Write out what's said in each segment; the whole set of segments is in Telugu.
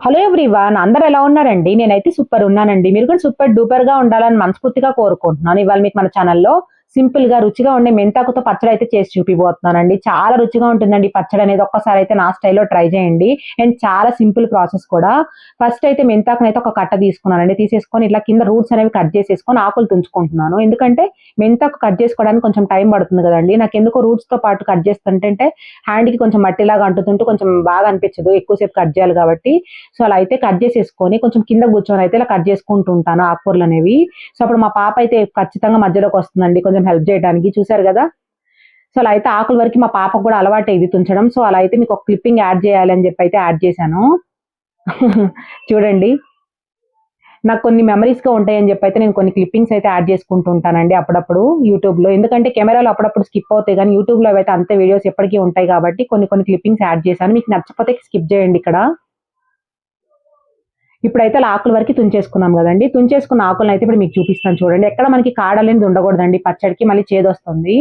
హలో ఎవ్రీవన్, అందరూ ఎలా ఉన్నారండి? నేనైతే సూపర్ ఉన్నానండి. మీరు కూడా సూపర్ డూపర్ గా ఉండాలని మనస్ఫూర్తిగా కోరుకుంటున్నాను. ఇవాళ మీకు మన ఛానల్లో సింపుల్ గా రుచిగా ఉండే మెంతాకుతో పచ్చడి అయితే చేసి చూపిపోతున్నానండి. చాలా రుచిగా ఉంటుందండి ఈ పచ్చడి అనేది. ఒక్కసారి అయితే నా స్టైల్లో ట్రై చేయండి. అండ్ చాలా సింపుల్ ప్రాసెస్ కూడా. ఫస్ట్ అయితే మెంతాకుని అయితే ఒక కట్ట తీసుకున్నానండి. తీసేసుకొని ఇట్లా కింద రూట్స్ అనేవి కట్ చేసేసుకొని ఆకులు తుంచుకుంటున్నాను. ఎందుకంటే మెంతాకు కట్ చేసుకోవడానికి కొంచెం టైం పడుతుంది కదండి. నాకు ఎందుకో రూట్స్ తో పాటు కట్ చేస్తుంటే హ్యాండ్ కి కొంచెం మట్టిలాగా అంటుతుంటూ కొంచెం బాగా అనిపించదు, ఎక్కువసేపు కట్ చేయాలి కాబట్టి. సో అలా అయితే కట్ చేసేసుకొని కొంచెం కింద కూర్చొని అయితే ఇలా కట్ చేసుకుంటూ ఉంటాను ఆకుకూరలు అనేవి. సో అప్పుడు మా పాప అయితే ఖచ్చితంగా మధ్యలోకి వస్తుందండి కొంచెం హెల్ప్ చేయడానికి. చూసారు కదా. సో అలా అయితే ఆకుల వరకు మా పాపకు కూడా అలవాటే ఇది తుంచడం. సో అలా అయితే మీకు ఒక క్లిప్పింగ్ యాడ్ చేయాలి అని చెప్పి అయితే యాడ్ చేశాను. చూడండి, నాకు కొన్ని మెమరీస్ గా ఉంటాయని చెప్పి అయితే నేను కొన్ని క్లిప్పింగ్స్ అయితే యాడ్ చేసుకుంటూ ఉంటానండి అప్పుడప్పుడు యూట్యూబ్ లో. ఎందుకంటే కెమెరాలో అప్పుడప్పుడు స్కిప్ అవుతాయి, కానీ యూట్యూబ్ లో అయితే అంతే వీడియోస్ ఎప్పటికీ ఉంటాయి కాబట్టి కొన్ని కొన్ని క్లిప్పింగ్స్ యాడ్ చేశాను. మీకు నచ్చకపోతే స్కిప్ చేయండి ఇక్కడ. ఇప్పుడైతే అలా ఆకుల వరకు తుంచేసుకున్నాం కదండి. తుంచేసుకున్న ఆకులను అయితే ఇప్పుడు మీకు చూపిస్తాను చూడండి. ఎక్కడ మనకి కాడలేనిది ఉండకూడదండి, పచ్చడికి మళ్ళీ చేదొస్తుంది.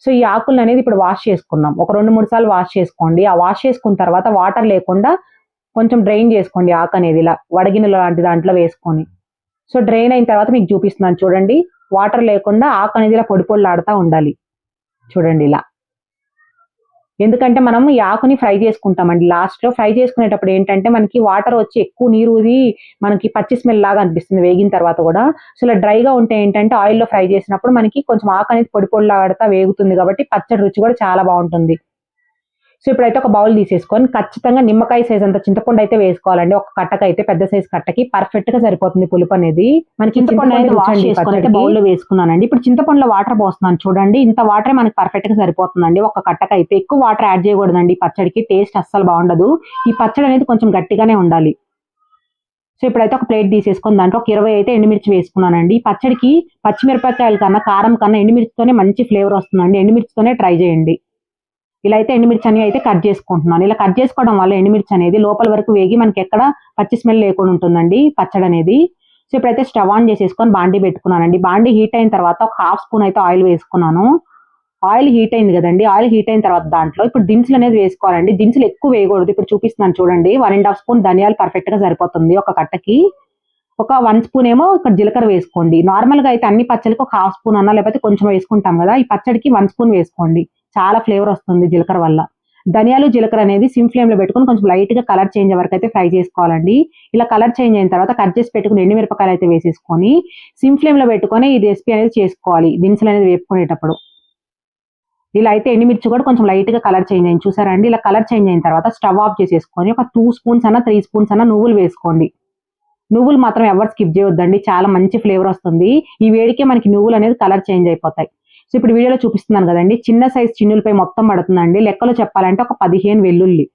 సో ఈ ఆకులను అనేది ఇప్పుడు వాష్ చేసుకుందాం. ఒక 2-3 సార్లు వాష్ చేసుకోండి. ఆ వాష్ చేసుకున్న తర్వాత వాటర్ లేకుండా కొంచెం డ్రైన్ చేసుకోండి ఆకు అనేది, ఇలా వడగిన లాంటి దాంట్లో వేసుకొని. సో డ్రైన్ అయిన తర్వాత మీకు చూపిస్తున్నాను చూడండి. వాటర్ లేకుండా ఆకు అనేది ఇలా పొడి పొడిలాడుతూ ఉండాలి. చూడండి ఇలా. ఎందుకంటే మనం ఈ ఆకుని ఫ్రై చేసుకుంటామండి. లాస్ట్‌లో ఫ్రై చేసుకునేటప్పుడు ఏంటంటే మనకి వాటర్ వచ్చి ఎక్కువ నీరు ఊది మనకి పచ్చి స్మెల్ లాగా అనిపిస్తుంది వేగిన తర్వాత గూడా. సో, ఇలా డ్రైగా ఉంటే ఏంటంటే ఆయిల్‌లో ఫ్రై చేసినప్పుడు మనకి కొంచెం ఆకనేది పొడి పొడిలాడతా వేగుతుంది కాబట్టి పచ్చడి రుచి కూడా చాలా బావుంటుంది. సో, ఇప్పుడైతే ఒక బౌల్ తీసేసుకొని ఖచ్చితంగా నిమ్మకాయ సైజ్ అంత చింతపండు అయితే వేసుకోవాలండి. ఒక కట్టకైతే పెద్ద సైజ్ కట్టకి పర్ఫెక్ట్‌గా సరిపోతుంది పులుపనేది. మనకి చింతపండు అనేది వాష్ చేసుకొని అయితే బౌల్‌లో వేసుకున్నానండి. ఇప్పుడు చింతపండులో వాటర్ పోస్తున్నాను చూడండి. ఇంత వాటరే మనకి పర్ఫెక్ట్‌గా సరిపోతుందండి ఒక కట్టకైతే. ఎక్కువ వాటర్ యాడ్ చేయకూడదండి ఈ పచ్చడికి. టేస్ట్ అస్సలు బావుండదు. ఈ పచ్చడి అనేది కొంచెం గట్టిగానే ఉండాలి. సో, ఇప్పుడైతే ఒక ప్లేట్ తీసేసుకొని దాంట్లో ఒక 20 అయితే ఎండుమిర్చి వేసుకున్నానండి. ఈ పచ్చడికి పచ్చిమిరపకాయల కన్నా, కారం కన్నా ఎండుమిర్చితోనే మంచి ఫ్లేవర్ వస్తుందండి. ఎండుమిర్చితోనే ట్రై చేయండి. ఇలా అయితే ఎండుమిర్చి అనేవి అయితే కట్ చేసుకుంటున్నాను. ఇలా కట్ చేసుకోవడం వల్ల ఎండుమిర్చి అనేది లోపల వరకు వేగి మనకి ఎక్కడ పచ్చి స్మెల్ లేకుండా ఉంటుందండి పచ్చడి అనేది. సో ఇప్పుడైతే స్టవ్ ఆన్ చేసేసుకొని బాండీ పెట్టుకున్నానండి. బాండీ హీట్ అయిన తర్వాత ఒక హాఫ్ స్పూన్ అయితే ఆయిల్ వేసుకున్నాను. ఆయిల్ హీట్ అయింది కదండి. ఆయిల్ హీట్ అయిన తర్వాత దాంట్లో ఇప్పుడు దినుసులు అనేది వేసుకోవాలండి. దినుసులు ఎక్కువ వేయకూడదు. ఇప్పుడు చూపిస్తున్నాను చూడండి. 1½ స్పూన్ ధనియాలు పర్ఫెక్ట్ గా సరిపోతుంది ఒక కట్టకి. ఒక 1 స్పూన్ ఏమో ఇక్కడ జీలకర్ర వేసుకోండి. నార్మల్‌గా అయితే అన్ని పచ్చళ్ళకి ఒక హాఫ్ స్పూన్ అన్నా లేకపోతే కొంచెం వేసుకుంటాం గదా! ఈ పచ్చడికి 1 స్పూన్ వేసుకోండి. చాలా ఫ్లేవర్ వస్తుంది జీలకర్ర వల్ల. ధనియాలు, జీలకర్ర అనేది సిమ్ ఫ్లేమ్‌లో పెట్టుకొని కొంచెం లైట్‌గా కలర్ చేంజ్ అయ్యే వరకైతే ఫ్రై చేసుకోవాలండి. ఇలా కలర్ చేంజ్ అయిన తర్వాత కట్ చేసి పెట్టుకున్న ఎండుమిరపకాయలైతే వేసేసుకొని సిమ్ ఫ్లేమ్‌లో పెట్టుకొని ఈ రెసిపీ అనేది చేసుకోవాలి దినుసులనేది వేపుకునేటప్పుడు. ఇలా అయితే ఎండుమిర్చి కూడా కొంచెం లైట్‌గా కలర్ చేంజ్ అయింది చూసారా అండి? ఇలా కలర్ చేంజ్ అయిన తర్వాత స్టవ్ ఆఫ్ చేసేసుకొని ఒక 2 స్పూన్స్ అన్నా, 3 స్పూన్స్ అన్నా నువ్వులు వేసుకోండి. నువ్వులు మాత్రం ఎవరు స్కిప్ చేయొద్దండి. చాలా మంచి ఫ్లేవర్ వస్తుంది. ఈ వేడికే మనకి నువ్వులనేది కలర్ చేంజ్ అయిపోతాయి. సో, ఇప్పుడు వీడియోలో చూపిస్తున్నాను గదండీ! చిన్న సైజ్ చిన్నులపై మొత్తం పడుతుందండి. లెక్కలో చెప్పాలంటే ఒక 15 వెల్లుల్లి.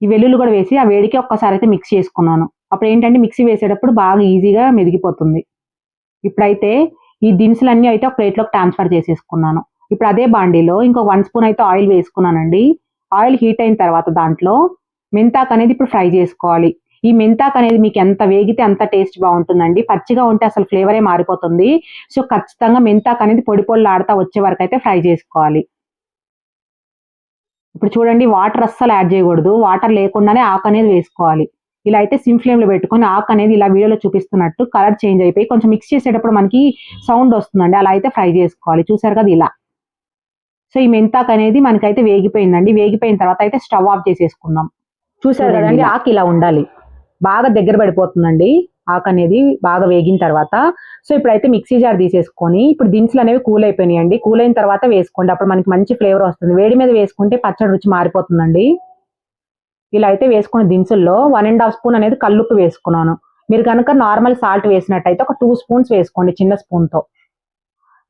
ఈ వెల్లుల్లి గూడా వేసి ఆ వేడికి ఒక్కసారైతే మిక్స్ చేసుకున్నాను. అప్పుడేంటంటే మిక్సీ వేసేటప్పుడు బాగా ఈజీగా మెదిగిపోతుంది. ఇప్పుడైతే ఈ దినుసులన్నీ అయితే ఒక ప్లేట్‌లోకి ట్రాన్స్‌ఫర్ చేసేసుకున్నాను. ఇప్పుడు అదే బాండీలో ఇంకో 1 స్పూన్ అయితే ఆయిల్ వేసుకున్నానండి. ఆయిల్ హీట్ అయిన తర్వాత దాంట్లో మెంతాకనేది ఇప్పుడు ఫ్రై చేసుకోవాలి. ఈ మెంతాకనేది మీకు ఎంత వేగితే అంత టేస్ట్ బావుంటుందండి. పచ్చిగా ఉంటే అసలు ఫ్లేవరే మారిపోతుంది. సో, ఖచ్చితంగా మెంతాకనేది పొడి పొడిలాడుతా వచ్చే వరకైతే ఫ్రై చేసుకోవాలి. ఇప్పుడు చూడండి, వాటర్ అస్సలు యాడ్ చేయకూడదు. వాటర్ లేకుండానే ఆకనేది వేసుకోవాలి. ఇలా అయితే సిమ్ ఫ్లేమ్‌లో పెట్టుకొని ఆకనేది ఇలా వీడియోలో చూపిస్తున్నట్టు కలర్ చేంజ్ అయిపోయి కొంచెం మిక్స్ చేసేటప్పుడు మనకి సౌండ్ వస్తుందండి. అలా అయితే ఫ్రై చేసుకోవాలి. చూసారు కదా ఇలా. సో, ఈ మెంతాకనేది మనకైతే వేగిపోయిందండి. వేగిపోయిన తర్వాత అయితే స్టవ్ ఆఫ్ చేసేసుకుందాం. చూసారు కదండీ! ఆకు ఇలా ఉండాలి. బాగా దగ్గర పడిపోతుందండి ఆకనేది బాగా వేగిన తర్వాత. సో, ఇప్పుడైతే మిక్సీ జార్ తీసేసుకొని ఇప్పుడు దినుసులనేవి కూల్ అయిపోయినాయండి. కూల్ అయిన తర్వాత వేసుకోండి. అప్పుడు మనకి మంచి ఫ్లేవర్ వస్తుంది. వేడి మీద వేసుకుంటే పచ్చడి రుచి మారిపోతుందండి. ఇలా అయితే వేసుకున్న దినుసుల్లో 1½ స్పూన్ అనేది కల్లుప్పు వేసుకున్నాను. మీరు గనక నార్మల్ సాల్ట్ వేసినట్టయితే ఒక 2 స్పూన్స్ వేసుకోండి చిన్న స్పూన్‌తో.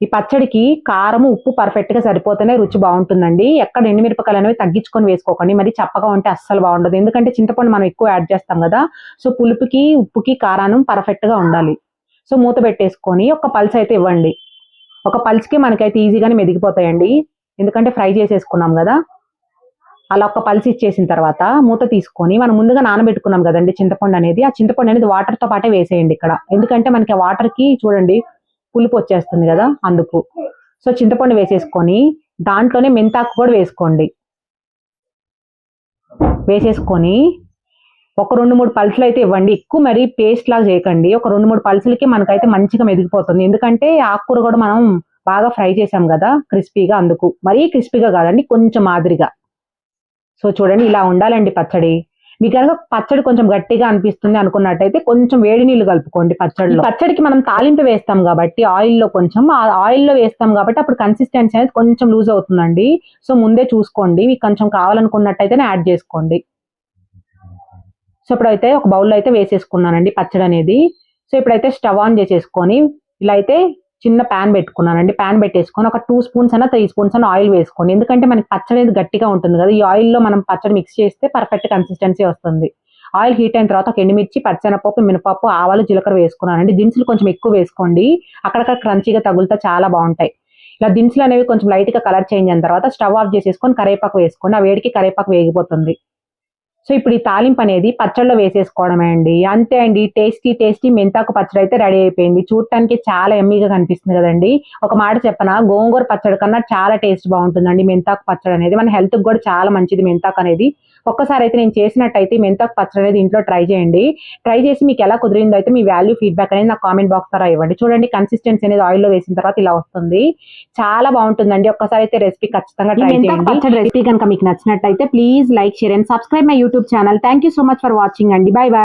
ఈ పచ్చడికి కారము, ఉప్పు పర్ఫెక్ట్‌గా సరిపోతేనే రుచి బావుంటుందండి. ఎక్కడ ఎండుమిరపకాయలనేవి తగ్గించుకొని వేసుకోకండి. మరి చప్పగా ఉంటే అస్సలు బావుండదు. ఎందుకంటే చింతపండు మనం ఎక్కువ యాడ్ చేస్తాం గదా! సో, పులుపుకి, ఉప్పుకి, కారాను పర్ఫెక్ట్‌గా ఉండాలి. సో, మూత పెట్టేసుకొని ఒక పల్స్ అయితే ఇవ్వండి. ఒక పల్స్‌కి మనకైతే ఈజీగానే మెదిగిపోతాయండి. ఎందుకంటే ఫ్రై చేసేసుకున్నాం గదా! అలా ఒక పల్స్ ఇచ్చేసిన తర్వాత మూత తీసుకొని మనం ముందుగా నానబెట్టుకున్నాం గదండీ చింతపండనేది. ఆ చింతపండనేది వాటర్‌తో పాటే వేసేయండి ఇక్కడ. ఎందుకంటే మనకి ఆ వాటర్‌కి చూడండి పులుపొచ్చేస్తుంది గదా! అందుకు. సో, చింతపండు వేసేసుకొని దాంట్లోనే మెంతాకు కూడా వేసుకోండి. వేసేసుకొని ఒక 2-3 పల్సులు అయితే ఇవ్వండి. ఎక్కువ మరి పేస్ట్ లాగా చేయకండి. ఒక 2-3 పల్సులకి మనకైతే మంచిగా మెదిగిపోతుంది. ఎందుకంటే ఆకుకూర కూడా మనం బాగా ఫ్రై చేసాం కదా క్రిస్పీగా, అందుకు మరీ క్రిస్పీగా కాదండి, కొంచెం మాదిరిగా. సో చూడండి ఇలా ఉండాలండి పచ్చడి. మీకు కనుక పచ్చడి కొంచెం గట్టిగా అనిపిస్తుంది అనుకున్నట్టయితే కొంచెం వేడి నీళ్లు కలుపుకోండి పచ్చడిలో. పచ్చడికి మనం తాలింపు వేస్తాం కాబట్టి ఆయిల్‌లో కొంచెం ఆయిల్‌లో వేస్తాం కాబట్టి అప్పుడు కన్సిస్టెన్సీ అనేది కొంచెం లూజ్ అవుతుందండి. సో ముందే చూసుకోండి. మీకు కొంచెం కావాలనుకున్నట్టయితేనే యాడ్ చేసుకోండి. సో ఇప్పుడైతే ఒక బౌల్‌లో అయితే వేసేసుకున్నానండి పచ్చడనేది. సో ఇప్పుడైతే స్టవ్ ఆన్ చేసేసుకొని ఇలా అయితే చిన్న పాన్ పెట్టుకున్నానండి. పాన్ పెట్టేసుకొని ఒక 2 స్పూన్స్ అన్నా, 3 స్పూన్స్ అన్నా ఆయిల్ వేసుకోండి. ఎందుకంటే మనకి పచ్చడి అనేది గట్టిగా ఉంటుంది కదా! ఈ ఆయిల్‌లో మనం పచ్చడి మిక్స్ చేస్తే పర్ఫెక్ట్ కన్సిస్టెన్సీ వస్తుంది. ఆయిల్ హీట్ అయిన తర్వాత ఒక ఎండుమిర్చి, పచ్చెనపప్పు, మినపప్పు, ఆవాలు, జీలకర్ర వేసుకున్నానండి. దినుసులు కొంచెం ఎక్కువ వేసుకోండి. అక్కడక్కడ క్రంచీగా తగులుతా చాలా బావుంటాయి. ఇలా దినుసులనేవి కొంచెం లైట్‌గా కలర్ చేంజ్ అయిన తర్వాత స్టవ్ ఆఫ్ చేసేసుకొని కరివేపాకు వేసుకోండి. ఆ వేడికి కరివేపాకు వేగిపోతుంది. సో ఇప్పుడు ఈ తాలింపనేది పచ్చడిలో వేసేసుకోవడమే అండి. అంతే అండి. టేస్టీ మెంతాకు పచ్చడైతే రెడీ అయిపోయింది. చూడటానికి చాలా యమ్మీగా కనిపిస్తుంది గదండీ! ఒక మాట చెప్పనా? గోంగూర పచ్చడి కన్నా చాలా టేస్ట్ బావుంటుందండి మెంతాకు పచ్చడనేది. మన హెల్త్‌కి గూడా చాలా మంచిది మెంతాకనేది. ఒక్కసారయితే నేను చేసినట్టయితే ఈ మెంతాకు పచ్చడనేది ఇంట్లో ట్రై చేయండి. ట్రై చేసి మీకెలా కుదిరిందో అయితే మీ వాల్యూ ఫీడ్‌బ్యాక్ అనేది నాకు కామెంట్ బాక్స్ ద్వారా ఇవ్వండి. చూడండి కన్సిస్టెన్సీ అనేది ఆయిల్‌లో వేసిన తర్వాత ఇలా వస్తుంది. చాలా బావుంటుందండి. ఒక్కసారయితే రెసిపీ ఖచ్చితంగా ట్రై చేయండి. మెంతాకు పచ్చడి రెసిపీ గనుక మీకు నచ్చినట్టయితే please like, share and subscribe my YouTube channel. Thank you so much for watching అండి. Bye by.